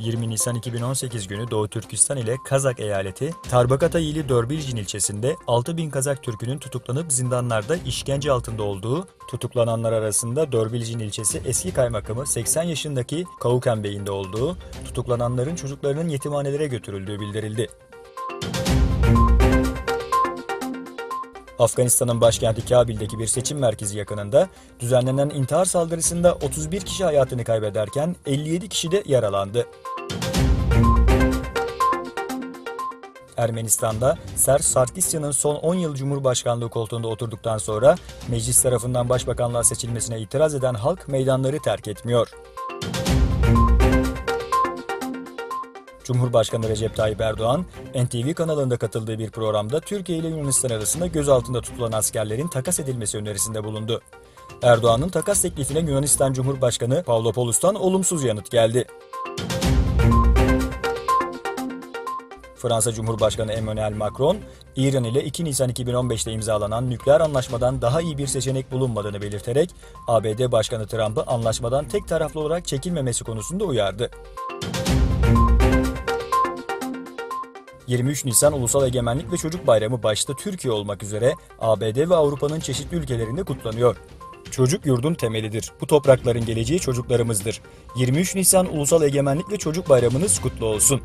20 Nisan 2018 günü Doğu Türkistan ile Kazak eyaleti Tarbakatayili Dörbiljin ilçesinde 6.000 Kazak Türk'ünün tutuklanıp zindanlarda işkence altında olduğu, tutuklananlar arasında Dörbiljin ilçesi eski kaymakamı 80 yaşındaki Kavuken Bey'in de olduğu, tutuklananların çocuklarının yetimhanelere götürüldüğü bildirildi. Afganistan'ın başkenti Kabil'deki bir seçim merkezi yakınında düzenlenen intihar saldırısında 31 kişi hayatını kaybederken 57 kişi de yaralandı. Ermenistan'da Serj Sarkisyan'ın son 10 yıl Cumhurbaşkanlığı koltuğunda oturduktan sonra meclis tarafından başbakanlığa seçilmesine itiraz eden halk meydanları terk etmiyor. Cumhurbaşkanı Recep Tayyip Erdoğan, NTV kanalında katıldığı bir programda Türkiye ile Yunanistan arasında gözaltında tutulan askerlerin takas edilmesi önerisinde bulundu. Erdoğan'ın takas teklifine Yunanistan Cumhurbaşkanı Pavlopoulos'tan olumsuz yanıt geldi. Fransa Cumhurbaşkanı Emmanuel Macron, İran ile 2 Nisan 2015'te imzalanan nükleer anlaşmadan daha iyi bir seçenek bulunmadığını belirterek, ABD Başkanı Trump'ı anlaşmadan tek taraflı olarak çekilmemesi konusunda uyardı. 23 Nisan Ulusal Egemenlik ve Çocuk Bayramı başta Türkiye olmak üzere ABD ve Avrupa'nın çeşitli ülkelerinde kutlanıyor. Çocuk yurdun temelidir. Bu toprakların geleceği çocuklarımızdır. 23 Nisan Ulusal Egemenlik ve Çocuk Bayramınız kutlu olsun.